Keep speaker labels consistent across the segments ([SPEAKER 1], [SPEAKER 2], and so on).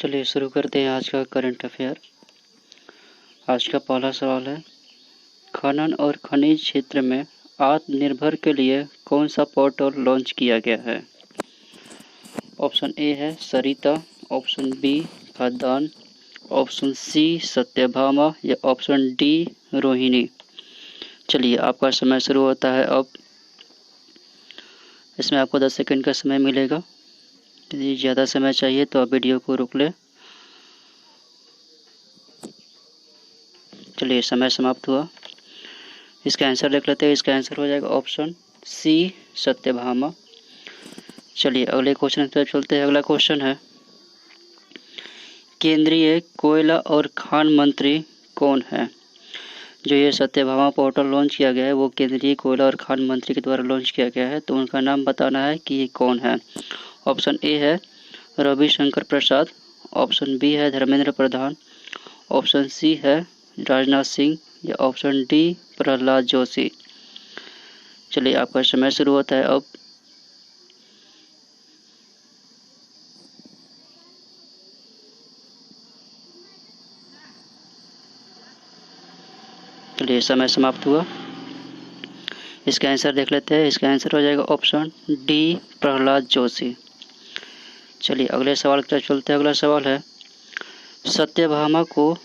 [SPEAKER 1] चलिए शुरू करते हैं आज का करंट अफेयर। आज का पहला सवाल है, खनन और खनिज क्षेत्र में आत्मनिर्भर के लिए कौन सा पोर्टल लॉन्च किया गया है? ऑप्शन ए है सरिता, ऑप्शन बी खाद्यान्न, ऑप्शन सी सत्यभामा या ऑप्शन डी रोहिणी। चलिए आपका समय शुरू होता है अब। इसमें आपको 10 सेकंड का समय मिलेगा। यदि ज़्यादा समय चाहिए तो आप वीडियो को रोक लें। चलिए समय समाप्त हुआ। इसका आंसर देख लेते हैं। इसका आंसर हो जाएगा ऑप्शन सी सत्यभामा। चलिए अगले क्वेश्चन की तरफ चलते हैं। अगला क्वेश्चन है, केंद्रीय कोयला और खान मंत्री कौन है? जो ये सत्यभामा पोर्टल लॉन्च किया गया है वो केंद्रीय कोयला और खान मंत्री के द्वारा लॉन्च किया गया है, तो उनका नाम बताना है कि ये कौन है। ऑप्शन ए है रविशंकर प्रसाद, ऑप्शन बी है धर्मेंद्र प्रधान, ऑप्शन सी है राजनाथ सिंह या ऑप्शन डी प्रहलाद जोशी। चलिए आपका समय शुरू होता है अब। चलिए समय समाप्त हुआ। इसका आंसर देख लेते हैं। इसका आंसर हो जाएगा ऑप्शन डी प्रहलाद जोशी। चलिए अगले सवाल की तरफ चलते हैं। अगला सवाल है, सत्यभामा को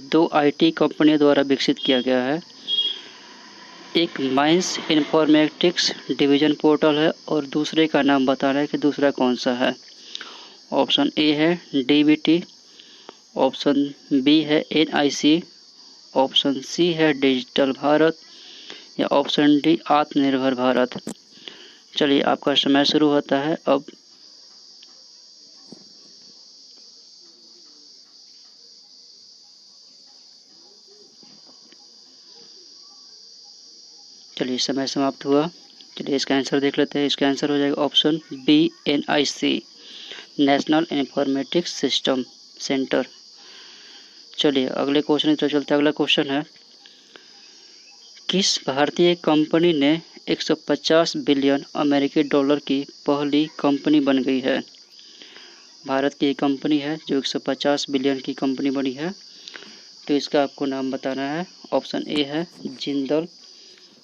[SPEAKER 1] 2 IT कंपनियों द्वारा विकसित किया गया है। एक माइंस इन्फॉर्मेटिक्स डिवीजन पोर्टल है और दूसरे का नाम बताना है कि दूसरा कौन सा है। ऑप्शन ए है DBT, ऑप्शन बी है NIC, ऑप्शन सी है डिजिटल भारत या ऑप्शन डी आत्मनिर्भर भारत। चलिए आपका समय शुरू होता है अब। चलिए समय समाप्त हुआ। चलिए इसका आंसर देख लेते हैं। इसका आंसर हो जाएगा option B NIC, national informatics system center. चलिए अगले क्वेश्चन की तरफ चलते हैं। अगला क्वेश्चन है, किस भारतीय कंपनी ने 150 बिलियन अमेरिकी डॉलर की पहली कंपनी बन गई है? भारत की एक कंपनी है जो 150 बिलियन की कंपनी बनी है, तो इसका आपको नाम बताना है। ऑप्शन ए है Jindal,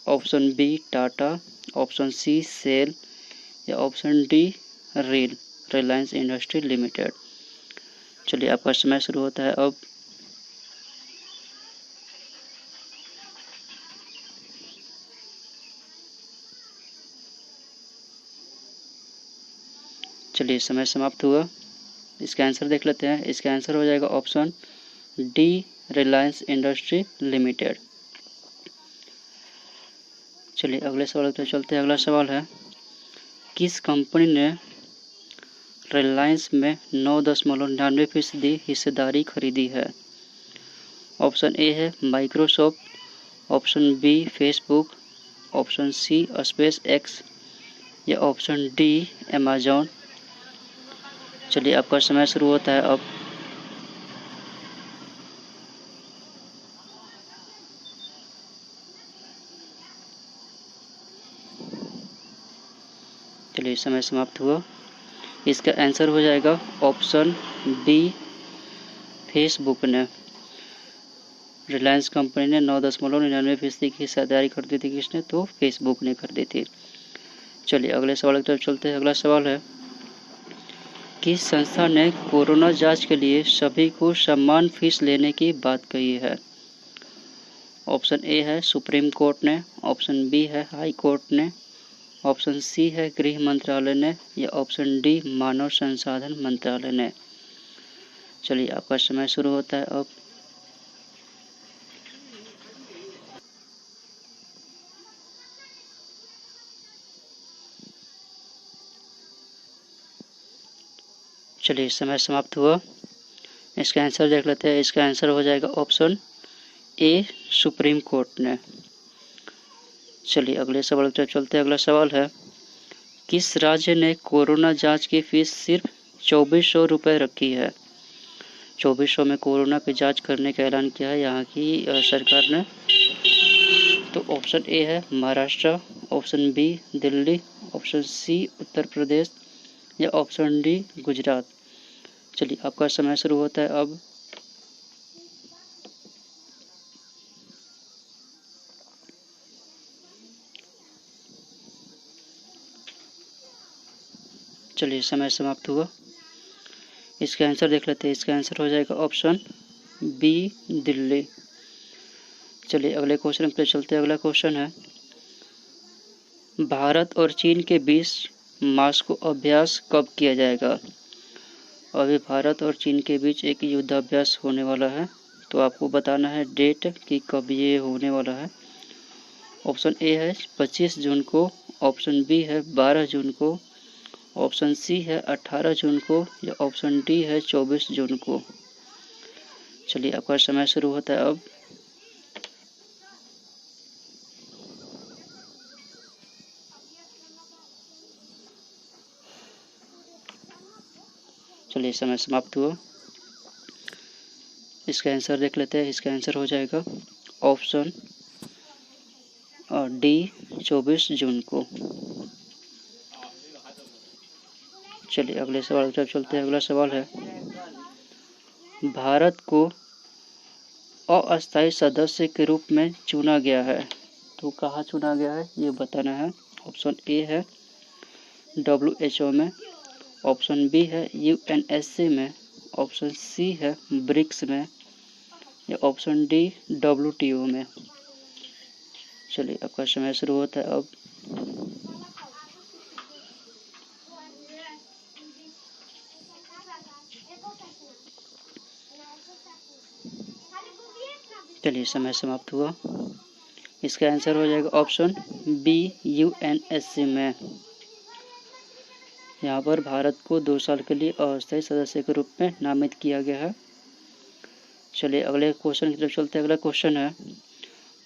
[SPEAKER 1] option B Tata, option C SAIL या option D Reliance industry limited. चलिए आपका समय शुरू होता है अब। चलिए समय समाप्त हुआ। इसका आंसर देख लेते हैं। इसका आंसर हो जाएगा option D Reliance industry limited. चलिए अगले सवाल की तरफ चलते हैं। अगला सवाल है, किस कंपनी ने रिलायंस में 9.99% हिस्सेदारी खरीदी है? ऑप्शन ए है Microsoft, option B Facebook, option C SpaceX या ऑप्शन डी अमेजॉन। चलिए आपका समय शुरू होता है अब। चलिए समय समाप्त हुआ। इसका आंसर हो जाएगा ऑप्शन बी फेसबुक ने। रिलायंस कंपनी ने 9.99% की हिस्सेदारी खरीदी थी। किसने? तो फेसबुक ने खरीदी थी। चलिए अगले सवाल की तरफ चलते हैं। अगला सवाल है, किस संस्था ने कोरोना जांच के लिए सभी को समान फीस लेने की बात कही है? ऑप्शन ए है सुप्रीम कोर्ट ने, ऑप्शन बी है हाई कोर्ट ने, ऑप्शन सी है गृह मंत्रालय ने या ऑप्शन डी मानव संसाधन मंत्रालय ने। चलिए आपका समय शुरू होता है अब। चलिए समय समाप्त हुआ। इसका आंसर देख लेते हैं। इसका आंसर हो जाएगा ऑप्शन ए सुप्रीम कोर्ट ने। चलिए अगले सवाल की तरफ चलते हैं। अगला सवाल है, किस राज्य ने कोरोना जांच की फीस सिर्फ 2400 रुपये रखी है? 2400 में कोरोना की जांच करने का ऐलान किया है यहाँ की सरकार ने। तो ऑप्शन ए है Maharashtra, option B Delhi, option C Uttar Pradesh या ऑप्शन डी गुजरात। चलिए आपका समय शुरू होता है अब। चलिए समय समाप्त हुआ। इसका आंसर देख लेते हैं। इसका आंसर हो जाएगा ऑप्शन बी दिल्ली। चलिए अगले क्वेश्चन पे चलते हैं। अगला क्वेश्चन है, भारत और चीन के बीच मास्को अभ्यास कब किया जाएगा? अभी भारत और चीन के बीच एक युद्धाभ्यास होने वाला है, तो आपको बताना है डेट कि कब ये होने वाला है। ऑप्शन ए है 25 जून को, ऑप्शन बी है 12 जून को, ऑप्शन सी है 18 जून को, या ऑप्शन डी है 24 जून को। चलिए आपका समय शुरू होता है अब। चलिए समय समाप्त हुआ। इसका आंसर देख लेते हैं। इसका आंसर हो जाएगा ऑप्शन डी 24 जून को। चलिए अगले सवाल की तरफ चलते हैं। अगला सवाल है, भारत को अस्थायी सदस्य के रूप में चुना गया है, तो कहाँ चुना गया है ये बताना है। ऑप्शन ए है WHO में, ऑप्शन बी है UNSC में, ऑप्शन सी है ब्रिक्स में, या ऑप्शन डी WTO में। चलिए आपका समय शुरू होता है अब। चलिए समय समाप्त हुआ। इसका आंसर हो जाएगा ऑप्शन बी UNSC में। यहाँ पर भारत को 2 साल के लिए अस्थायी सदस्य के रूप में नामित किया गया है। चलिए अगले क्वेश्चन की तरफ चलते हैं। अगला क्वेश्चन है,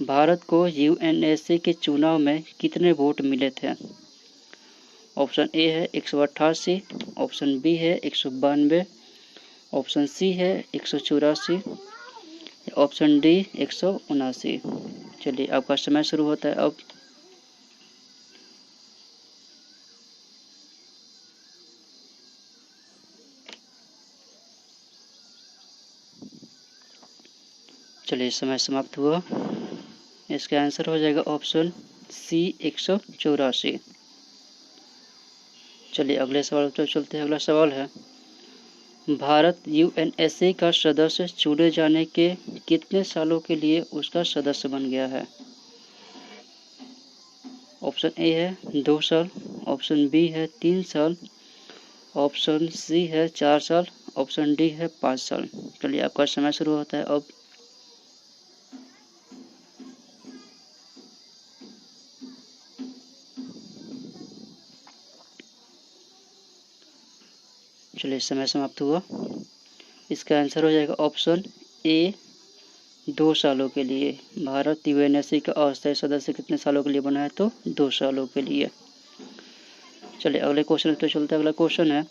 [SPEAKER 1] भारत को UNSC के चुनाव में कितने वोट मिले थे? ऑप्शन ए है 188, ऑप्शन बी है 192, ऑप्शन सी है 184, ऑप्शन डी 179। चलिए आपका समय शुरू होता है अब। चलिए समय समाप्त हुआ। इसका आंसर हो जाएगा ऑप्शन सी 184। चलिए अगले सवाल पर चलते हैं। अगला सवाल है, भारत UNSC का सदस्य चुने जाने के कितने सालों के लिए उसका सदस्य बन गया है? ऑप्शन ए है 2 साल, ऑप्शन बी है 3 साल, ऑप्शन सी है 4 साल, ऑप्शन डी है 5 साल। चलिए आपका समय शुरू होता है अब। चलिए समय समाप्त हुआ। इसका आंसर हो जाएगा ऑप्शन ए 2 सालों के लिए। भारत UNSC का अस्थायी सदस्य कितने सालों के लिए बना है? तो 2 सालों के लिए। चलिए अगले क्वेश्चन पे चलते हैं। अगला क्वेश्चन है,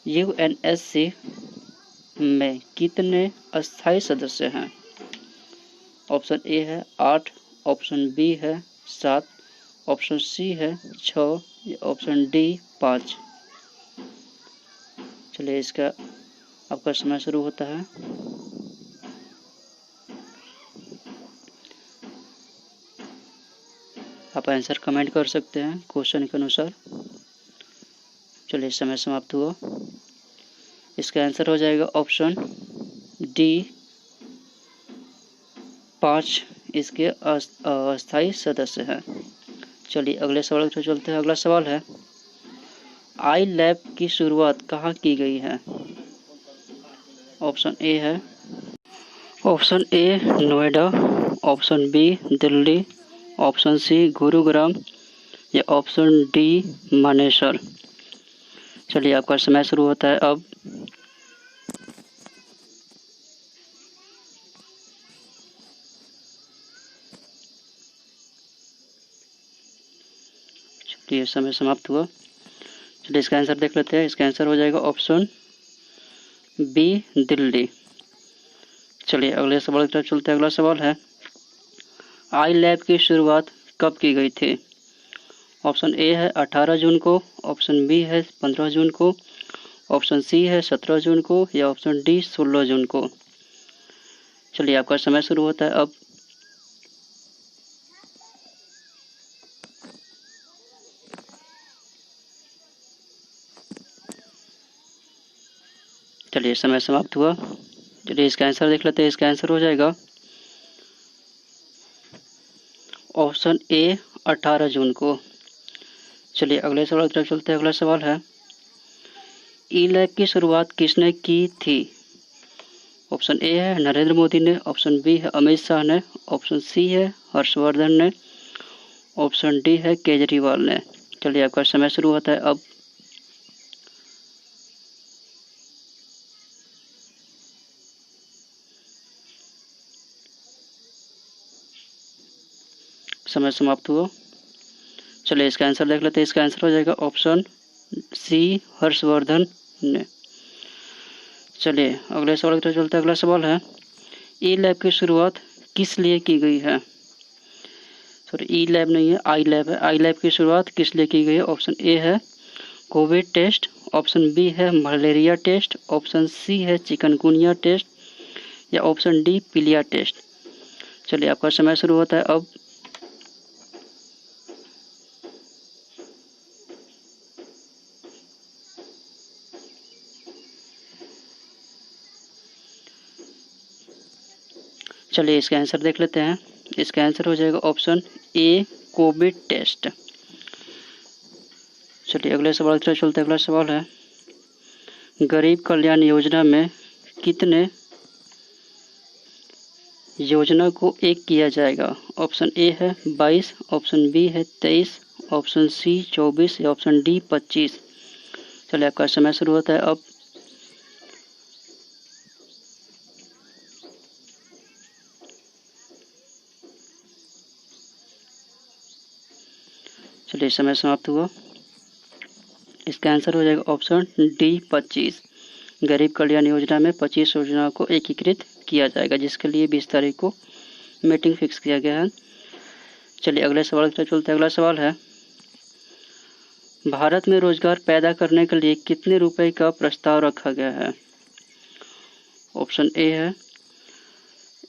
[SPEAKER 1] UNSC में कितने अस्थायी सदस्य हैं? ऑप्शन ए है 8, ऑप्शन बी है 7, ऑप्शन सी है 6, ऑप्शन डी 5। चलिए इसका आपका समय शुरू होता है। आप आंसर कमेंट कर सकते हैं क्वेश्चन के अनुसार। चलिए समय समाप्त हुआ। इसका आंसर हो जाएगा ऑप्शन डी 5 इसके अस्थायी सदस्य हैं। चलिए अगले सवाल पर चलते हैं। अगला सवाल है, आई लैब की शुरुआत कहाँ की गई है? ऑप्शन ए है option A Noida, option B Delhi, option C Gurugram, या ऑप्शन डी मानेसर। चलिए आपका समय शुरू होता है अब। चलिए समय समाप्त हुआ। चलिए इसका आंसर देख लेते हैं। इसका आंसर हो जाएगा ऑप्शन बी दिल्ली। चलिए अगले सवाल की तरफ चलते हैं। अगला सवाल है, आई लैब की शुरुआत कब की गई थी? ऑप्शन ए है 18 जून को, ऑप्शन बी है 15 जून को, ऑप्शन सी है 17 जून को या ऑप्शन डी 16 जून को। चलिए आपका समय शुरू होता है अब। चलिए समय समाप्त हुआ। चलिए इसका आंसर देख लेते हैं। इसका आंसर हो जाएगा ऑप्शन ए 18 जून को। चलिए अगले सवाल की तरफ चलते हैं। अगला सवाल है ई लैब की शुरुआत किसने की थी? ऑप्शन ए है नरेंद्र मोदी ने, ऑप्शन बी है अमित शाह ने, ऑप्शन सी है हर्षवर्धन ने, ऑप्शन डी है केजरीवाल ने। चलिए आपका समय शुरू होता है अब। समय समाप्त हुआ। चलिए इसका आंसर देख लेते हैं। इसका आंसर हो जाएगा ऑप्शन सी हर्षवर्धन ने। चलिए अगले सवाल की तरफ चलते हैं। अगला सवाल है ई लैब की शुरुआत किस लिए की गई है? सॉरी ई लैब नहीं है, आई लैब है। आई लैब की शुरुआत किस लिए की गई है? ऑप्शन ए है कोविड टेस्ट, ऑप्शन बी है मलेरिया टेस्ट, ऑप्शन सी है चिकनगुनिया टेस्ट या ऑप्शन डी पीलिया टेस्ट। चलिए आपका समय शुरू होता है अब। चलिए इसका आंसर देख लेते हैं। इसका आंसर हो जाएगा ऑप्शन ए कोविड टेस्ट। चलिए अगले सवाल की तरफ चलते हैं। अगला सवाल है गरीब कल्याण योजना में कितने योजना को एक किया जाएगा? ऑप्शन ए है 22, ऑप्शन बी है 23, ऑप्शन सी 24 या ऑप्शन डी 25। चलिए आपका समय शुरू होता है अब। चलिए समय समाप्त हुआ। इसका आंसर हो जाएगा ऑप्शन डी 25। गरीब कल्याण योजना में 25 योजनाओं को एकीकृत किया जाएगा, जिसके लिए 20 तारीख को मीटिंग फिक्स किया गया है। चलिए अगले सवाल की तरफ चलते हैं। अगला सवाल है भारत में रोजगार पैदा करने के लिए कितने रुपए का प्रस्ताव रखा गया है? ऑप्शन ए है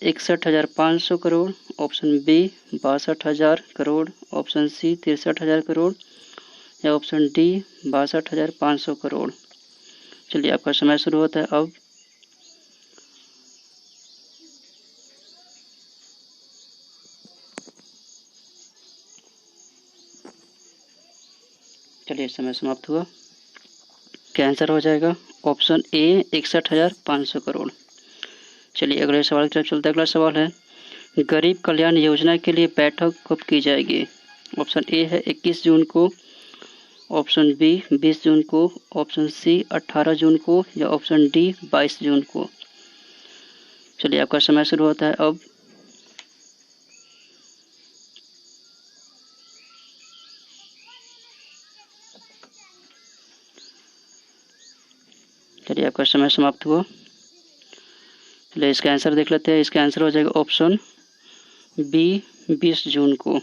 [SPEAKER 1] 61,500 crore, option B 62,000 crore, option C 63,000 crore या ऑप्शन डी 62,500 करोड़। चलिए आपका समय शुरू होता है अब। चलिए समय समाप्त हुआ। क्या आंसर हो जाएगा ऑप्शन ए 61,500 करोड़। चलिए अगले सवाल की तरफ चलते हैं। अगला सवाल है गरीब कल्याण योजना के लिए बैठक कब की जाएगी? ऑप्शन ए है 21 जून को, ऑप्शन बी 20 जून को, ऑप्शन सी 18 जून को या ऑप्शन डी 22 जून को। चलिए आपका समय शुरू होता है अब। चलिए आपका समय समाप्त हुआ। चलिए इसका आंसर देख लेते हैं। इसका आंसर हो जाएगा ऑप्शन बी 20 जून को।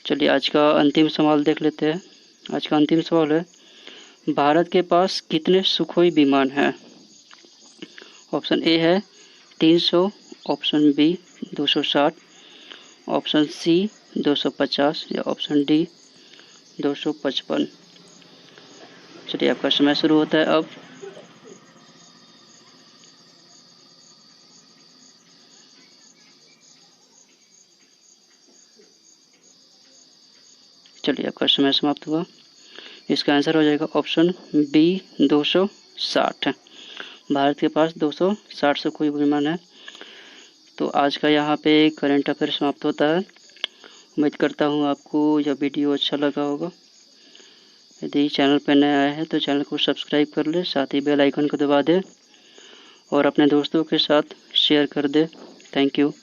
[SPEAKER 1] चलिए आज का अंतिम सवाल देख लेते हैं। आज का अंतिम सवाल है भारत के पास कितने सुखोई विमान हैं? ऑप्शन ए है 300, ऑप्शन बी 260, ऑप्शन सी 250 या ऑप्शन डी 255। चलिए आपका समय शुरू होता है अब। चलिए आपका समय समाप्त हुआ। इसका आंसर हो जाएगा ऑप्शन बी 260। भारत के पास 260 सुखोई विमान है। तो आज का यहाँ पे करंट अफेयर समाप्त होता है। उम्मीद करता हूँ आपको यह वीडियो अच्छा लगा होगा। यदि चैनल पर नया आया है तो चैनल को सब्सक्राइब कर ले, साथ ही बेल आइकन को दबा दे और अपने दोस्तों के साथ शेयर कर दे। Thank you.